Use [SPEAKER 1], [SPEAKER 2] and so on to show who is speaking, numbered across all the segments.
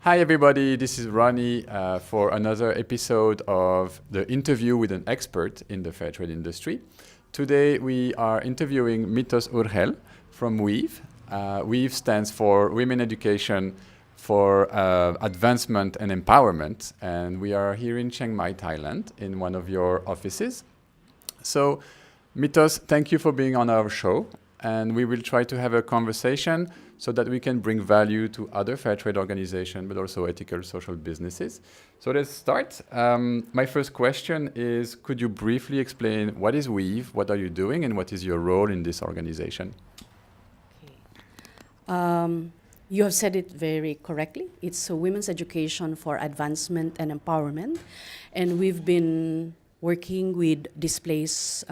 [SPEAKER 1] Hi everybody, this is Ronnie for another episode of the interview with an expert in the fair trade industry. Today we are interviewing Mitos Urgel from WEAVE. WEAVE stands for Women Education for Advancement and Empowerment, and we are here in Chiang Mai, Thailand, in one of your offices. So, Mitos, thank you for being on our show, and we will try to have a conversation so that we can bring value to other fair trade organizations, but also ethical social businesses. So let's start. My first question is, could you briefly explain what is WEAVE, what are you doing, and what is your role in this organization?
[SPEAKER 2] Okay. You have said it very correctly. It's women's education for advancement and empowerment. And we've been working with displaced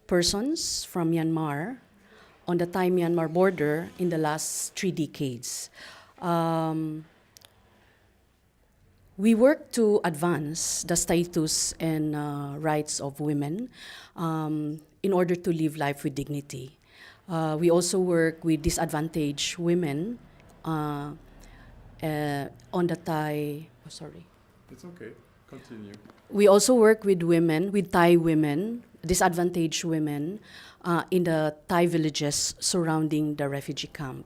[SPEAKER 2] persons from Myanmar on the Thai-Myanmar border in the last 3 decades. We work to advance the status and rights of women in order to live life with dignity. We also work with disadvantaged women on the Thai. Oh, sorry.
[SPEAKER 1] It's okay. Continue.
[SPEAKER 2] We also work with women, with Thai women, disadvantaged women in the Thai villages surrounding the refugee camp.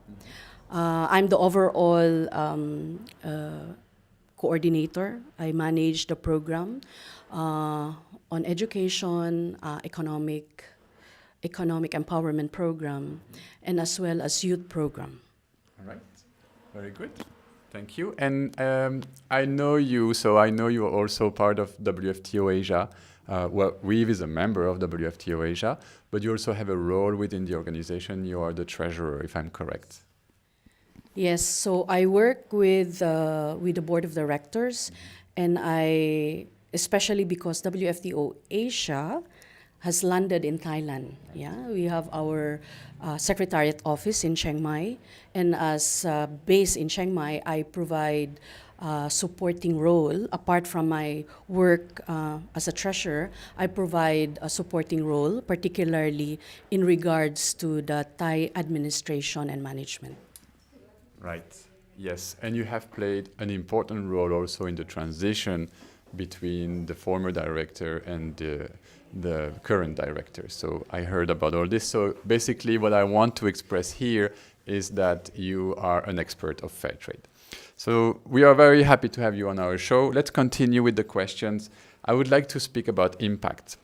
[SPEAKER 2] I'm the overall coordinator. I manage the program on education, economic empowerment program, and as well as youth program.
[SPEAKER 1] All right, very good. Thank you. And I know you, so I know you are also part of WTO Asia. Well, WEAVE is a member of WTO Asia, but you also have a role within the organization. You are the treasurer, if I'm correct.
[SPEAKER 2] Yes, so I work with the board of directors, and especially because WTO Asia has landed in Thailand. Yeah, we have our secretariat office in Chiang Mai, and as based in Chiang Mai, I provide supporting role. Apart from my work as a treasurer, I provide a supporting role, particularly in regards to the Thai administration and management.
[SPEAKER 1] Right. Yes, and you have played an important role also in the transition between the former director and the current director. So I heard about all this. So basically what I want to express here is that you are an expert of fair trade. So we are very happy to have you on our show. Let's continue with the questions. I would like to speak about impact.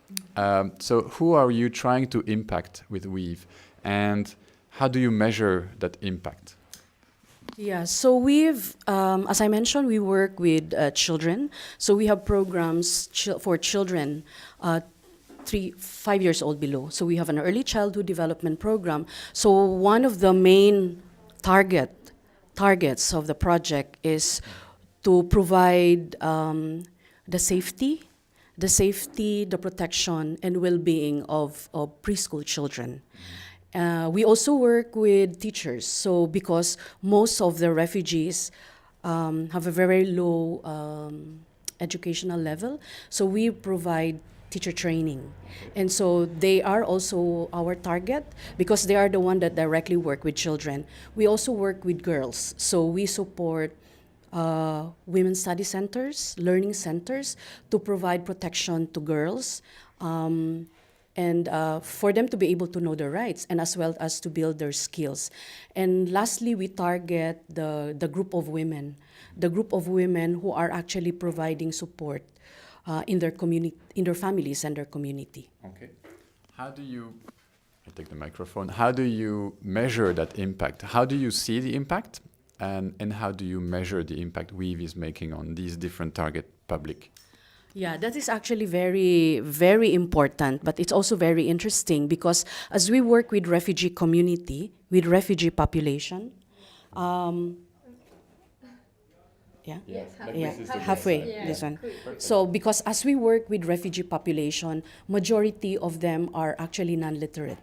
[SPEAKER 1] So who are you trying to impact with WEAVE, and how do you measure that impact?
[SPEAKER 2] Yeah, so as I mentioned, we work with children. So we have programs for children 5 years old below. So we have an early childhood development program. So one of the main targets of the project is to provide the safety, the protection, and well-being of preschool children. We also work with teachers. So because most of the refugees have a very low educational level, so we provide teacher training. And so they are also our target because they are the one that directly work with children. We also work with girls. So we support women's study centers, learning centers to provide protection to girls and for them to be able to know their rights and as well as to build their skills. And lastly, we target the group of women who are actually providing support in their community, in their families and their community.
[SPEAKER 1] Okay. I take the microphone. How do you measure that impact? How do you see the impact? And how do you measure the impact WEAVE is making on these different target public?
[SPEAKER 2] Yeah, that is actually very, very important, but it's also very interesting because as we work with refugee community, with refugee population, halfway, this one. So because as we work with refugee population, majority of them are actually non-literate.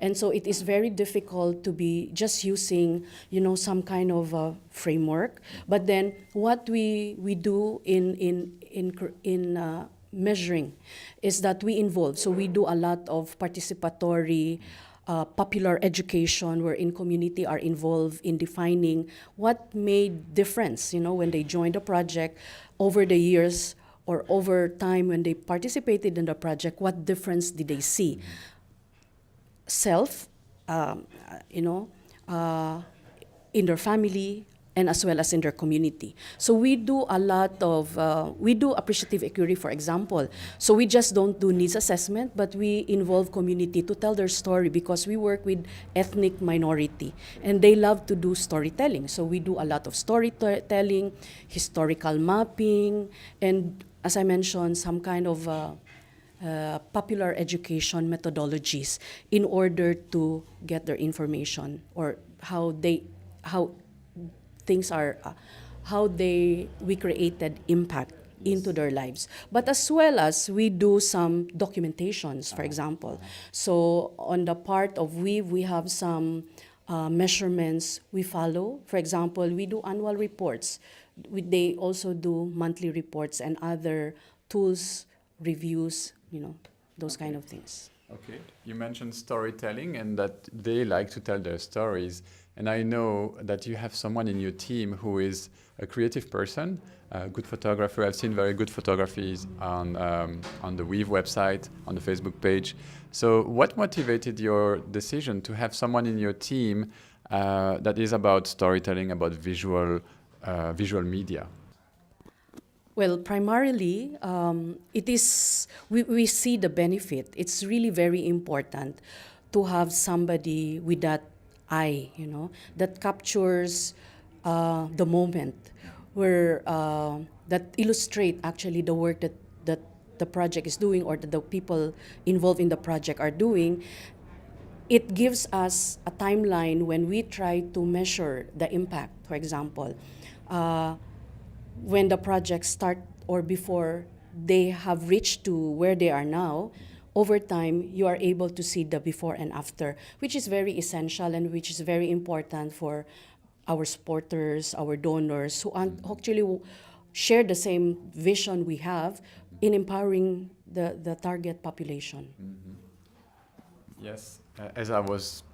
[SPEAKER 2] And so it is very difficult to be just using, some kind of framework. But then what we do in measuring is that we involve. So we do a lot of participatory popular education wherein community are involved in defining what made difference, when they joined the project over the years or over time when they participated in the project, what difference did they see? Self, you know, in their family, and as well as in their community. So we do a lot of, we do appreciative inquiry, for example. So we just don't do needs assessment, but we involve community to tell their story because we work with ethnic minority and they love to do storytelling. So we do a lot of storytelling, historical mapping, and as I mentioned, some kind of popular education methodologies in order to get their information or how things are, we created impact into their lives. But as well as we do some documentations, for example. So on the part of we have some measurements we follow. For example, we do annual reports. They also do monthly reports and other tools, reviews, those kind of things.
[SPEAKER 1] Okay. You mentioned storytelling and that they like to tell their stories. And I know that you have someone in your team who is a creative person, a good photographer. I've seen very good photographies on the Weave website, on the Facebook page. So what motivated your decision to have someone in your team that is about storytelling, about visual media?
[SPEAKER 2] Well, primarily, it is, we see the benefit. It's really very important to have somebody with that eye, that captures the moment, where that illustrate actually the work that the project is doing or that the people involved in the project are doing. It gives us a timeline when we try to measure the impact, for example. When the project start or before they have reached to where they are now, over time, you are able to see the before and after, which is very essential and which is very important for our supporters, our donors, who actually share the same vision we have in empowering the target population.
[SPEAKER 1] Mm-hmm. Yes, as I was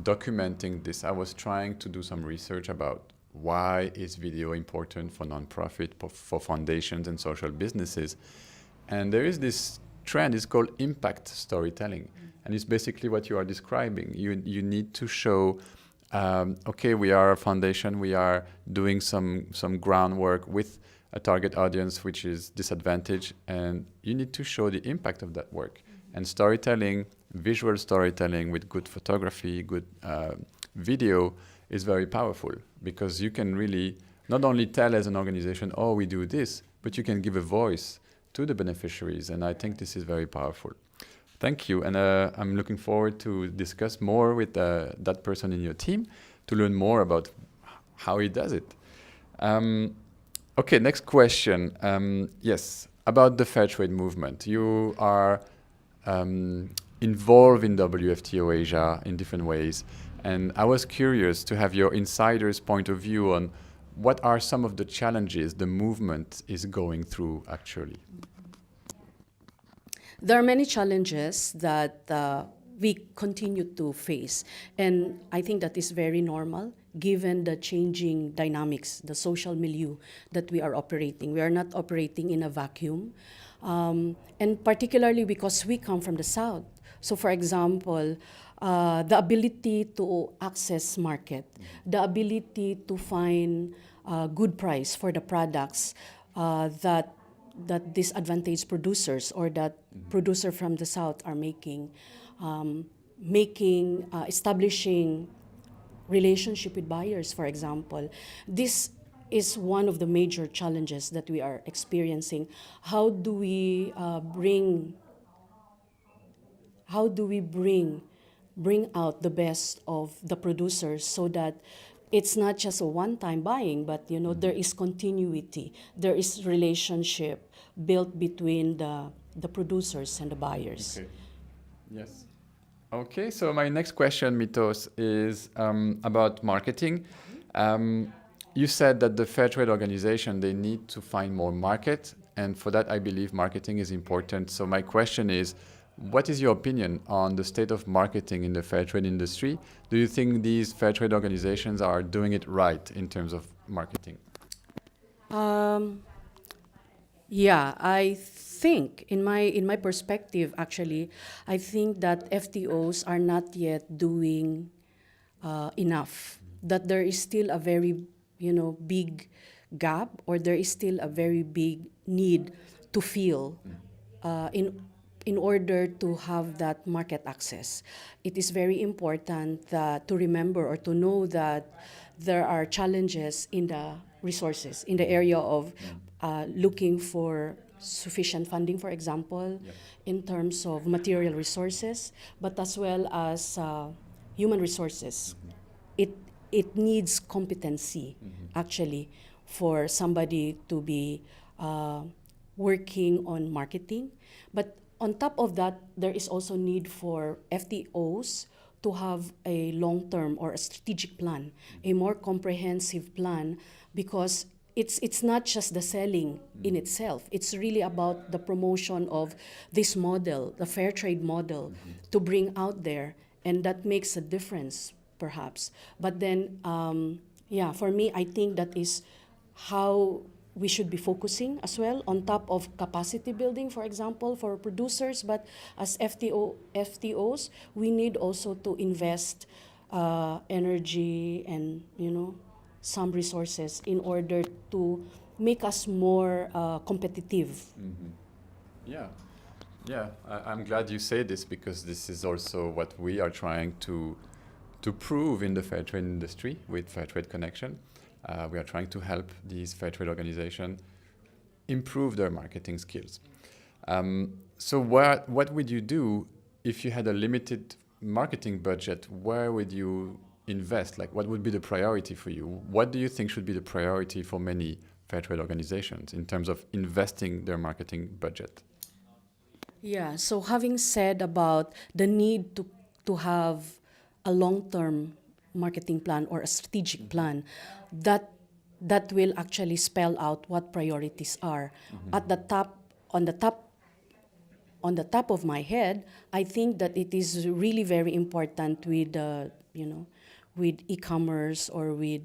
[SPEAKER 1] documenting this, I was trying to do some research about why is video important for nonprofit, for foundations and social businesses. And there is this trend, it's called impact storytelling. And it's basically what you are describing. You need to show, okay, we are a foundation, we are doing some groundwork with a target audience which is disadvantaged, and you need to show the impact of that work. And storytelling, visual storytelling with good photography, good video is very powerful, because you can really not only tell as an organization, oh, we do this, but you can give a voice to the beneficiaries, and I think this is very powerful. Thank you, and I'm looking forward to discuss more with that person in your team to learn more about how he does it. Okay, next question. Yes, about the fair trade movement. You are involved in WTO Asia in different ways, and I was curious to have your insider's point of view on what are some of the challenges the movement is going through actually.
[SPEAKER 2] There are many challenges that we continue to face, and I think that is very normal given the changing dynamics, the social milieu that we are operating. We are not operating in a vacuum, and particularly because we come from the South. So for example, the ability to access market, the ability to find good price for the products that disadvantaged producers or that producer from the South are making, establishing relationship with buyers, for example. This is one of the major challenges that we are experiencing. How do we bring out the best of the producers so that it's not just a one-time buying, but there is continuity, there is relationship built between the producers and the buyers.
[SPEAKER 1] Okay. Yes. Okay, so my next question, Mitos, is about marketing. You said that the fair trade organization, they need to find more market, and for that I believe marketing is important. So my question is, What is your opinion on the state of marketing in the fair trade industry? Do you think these fair trade organizations are doing it right in terms of marketing?
[SPEAKER 2] Yeah, I think in my perspective, actually, I think that FTOs are not yet doing enough. That there is still a very big gap, or there is still a very big need to fill in order to have that market access. It is very important that to remember or to know that there are challenges in the resources in the area of looking for sufficient funding, for example, in terms of material resources, but as well as human resources. It needs competency, actually, for somebody to be working on marketing. But on top of that, there is also need for FTOs to have a long-term or a strategic plan, a more comprehensive plan, because it's not just the selling in itself. It's really about the promotion of this model, the fair trade model, to bring out there, and that makes a difference, perhaps. But then, for me, I think that is how we should be focusing as well, on top of capacity building, for example, for producers. But as FTOs, we need also to invest energy and some resources in order to make us more competitive.
[SPEAKER 1] Yeah, I'm glad you say this, because this is also what we are trying to prove in the fair trade industry with Fair Trade Connection. We are trying to help these fair trade organizations improve their marketing skills. So what would you do if you had a limited marketing budget? Where would you invest? Like, what would be the priority for you? What do you think should be the priority for many fair trade organizations in terms of investing their marketing budget?
[SPEAKER 2] Yeah, so having said about the need to have a long-term marketing plan or a strategic plan, that will actually spell out what priorities are. At the top, on the top of my head, I think that it is really very important with with e-commerce or with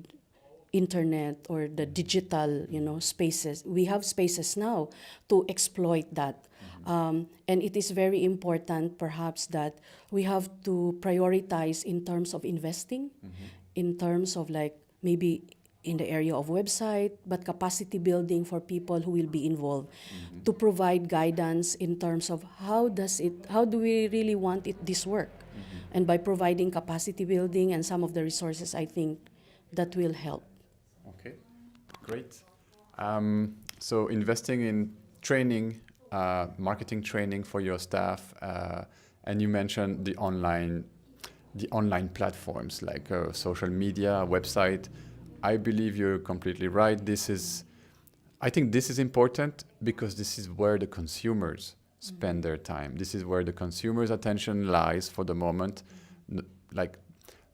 [SPEAKER 2] internet or the digital spaces. We have spaces now to exploit that. And it is very important, perhaps, that we have to prioritize in terms of investing, in terms of like maybe in the area of website, but capacity building for people who will be involved, to provide guidance in terms of how do we really want this work? And by providing capacity building and some of the resources, I think that will help.
[SPEAKER 1] Okay, great. So investing in training, marketing training for your staff, and you mentioned the online platforms like social media, website. I believe you're completely right. I think this is important because this is where the consumers spend their time. This is where the consumer's attention lies for the moment. Like,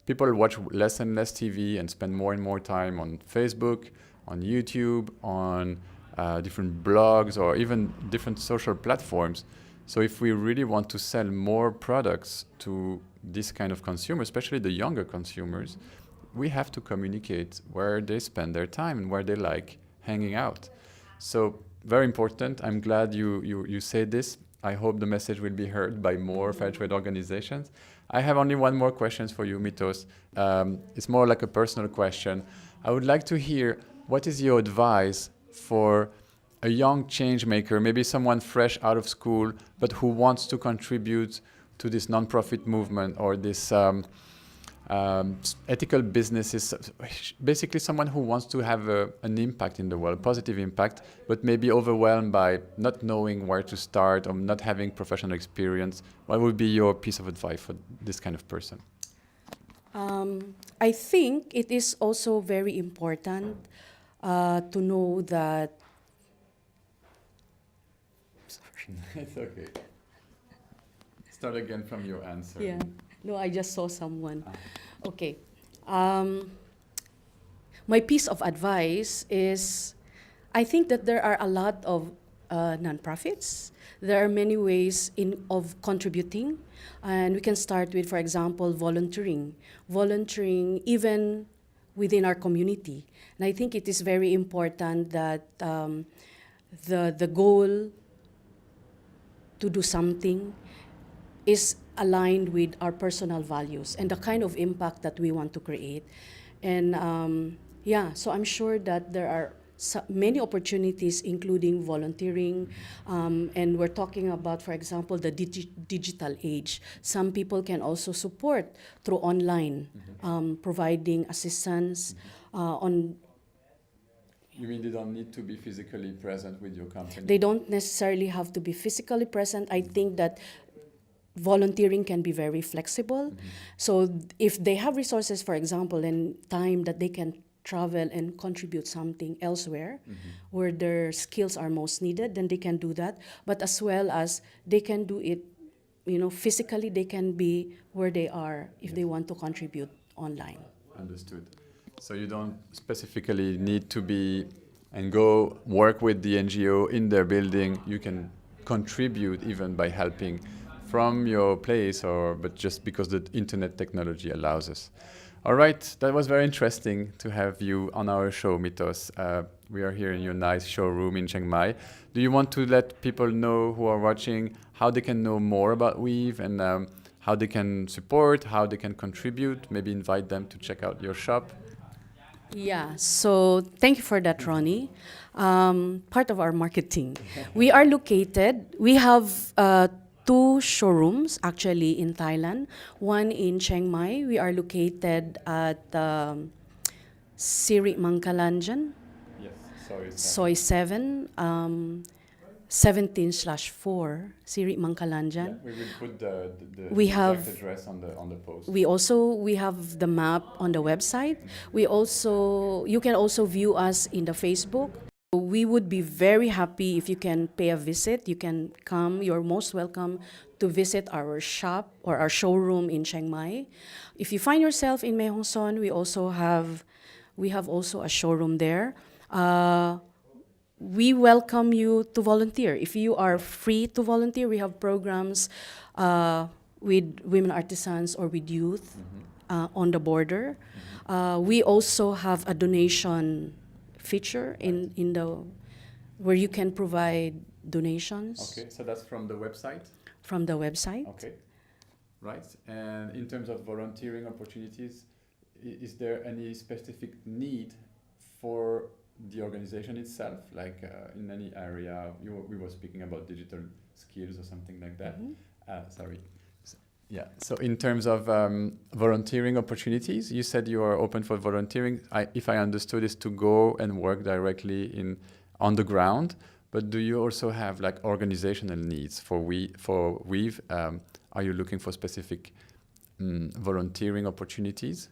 [SPEAKER 1] people watch less and less TV and spend more and more time on Facebook, on YouTube, on different blogs, or even different social platforms. So if we really want to sell more products to this kind of consumers, especially the younger consumers, we have to communicate where they spend their time and where they like hanging out. So very important. I'm glad you said this. I hope the message will be heard by more fair trade organizations. I have only one more question for you, Mitos. It's more like a personal question. I would like to hear, what is your advice for a young change maker, maybe someone fresh out of school, but who wants to contribute to this nonprofit movement or this ethical businesses, basically someone who wants to have an impact in the world, positive impact, but maybe overwhelmed by not knowing where to start or not having professional experience? What would be your piece of advice for this kind of person?
[SPEAKER 2] I think it is also very important to know that... Sorry.
[SPEAKER 1] It's okay. Start again from your answer.
[SPEAKER 2] Yeah. No, I just saw someone. Okay. My piece of advice is, I think that there are a lot of nonprofits. There are many ways of contributing, and we can start with, for example, volunteering. Volunteering even within our community. And I think it is very important that the goal to do something is aligned with our personal values and the kind of impact that we want to create. And so I'm sure that there are many opportunities, including volunteering, and we're talking about, for example, the digital age. Some people can also support through online, providing assistance on.
[SPEAKER 1] You mean they don't need to be physically present with your company?
[SPEAKER 2] They don't necessarily have to be physically present. I think that volunteering can be very flexible. So if they have resources, for example, and time that they can travel and contribute something elsewhere where their skills are most needed, then they can do that. But as well as they can do it, physically they can be where they are if they want to contribute online.
[SPEAKER 1] Understood. So you don't specifically need to be and go work with the NGO in their building. You can contribute even by helping from your place, but just because the internet technology allows us. All right, that was very interesting to have you on our show, Mitos. We are here in your nice showroom in Chiang Mai. Do you want to let people know who are watching how they can know more about Weave and how they can support, how they can contribute, maybe invite them to check out your shop?
[SPEAKER 2] Yeah, so thank you for that, Ronnie. Part of our marketing. We have 2 showrooms actually in Thailand. One in Chiang Mai. We are located at Siri Mangkalanjan,
[SPEAKER 1] Yes,
[SPEAKER 2] Soy 7, 17/4, Siri Mangkalanjan.
[SPEAKER 1] we will put the
[SPEAKER 2] We
[SPEAKER 1] exact
[SPEAKER 2] have-
[SPEAKER 1] address on the post.
[SPEAKER 2] We have the map on the website. You can also view us in the Facebook. We would be very happy if you can pay a visit. You can come. You're most welcome to visit our shop or our showroom in Chiang Mai. If you find yourself in Mae Hong Son, we have also a showroom there. We welcome you to volunteer. If you are free to volunteer, we have programs with women artisans or with youth on the border. We also have a donation feature in the where you can provide donations.
[SPEAKER 1] Okay, so that's from the website?
[SPEAKER 2] From the website.
[SPEAKER 1] Okay, right. And in terms of volunteering opportunities, is there any specific need for the organization itself, like in any area? We were speaking about digital skills or something like that. Sorry. Yeah. So in terms of volunteering opportunities, you said you are open for volunteering. If I understood, is to go and work directly on the ground. But do you also have like organizational needs for Weave? Are you looking for specific volunteering opportunities?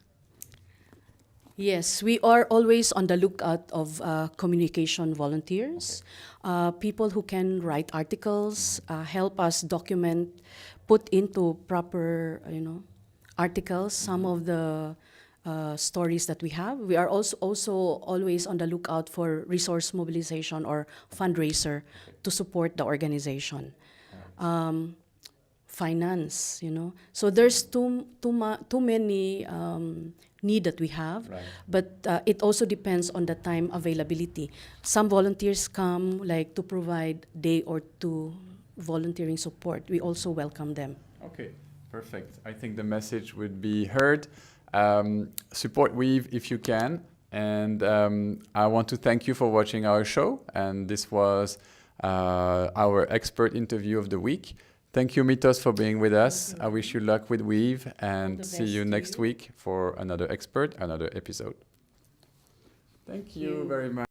[SPEAKER 2] Yes, we are always on the lookout of communication volunteers, people who can write articles, help us document, put into proper, articles some of the stories that we have. We are also always on the lookout for resource mobilization or fundraiser to support the organization. Finance, So there's too many need that we have,
[SPEAKER 1] Right.
[SPEAKER 2] but it also depends on the time availability. Some volunteers come like to provide day or 2 volunteering support. We also welcome them.
[SPEAKER 1] Okay, perfect. I think the message would be heard. Support Weave if you can. And I want to thank you for watching our show. And this was our expert interview of the week. Thank you, Mitos, for being with us. I wish you luck with Weave and see you next week for another expert, another episode. Thank you very much.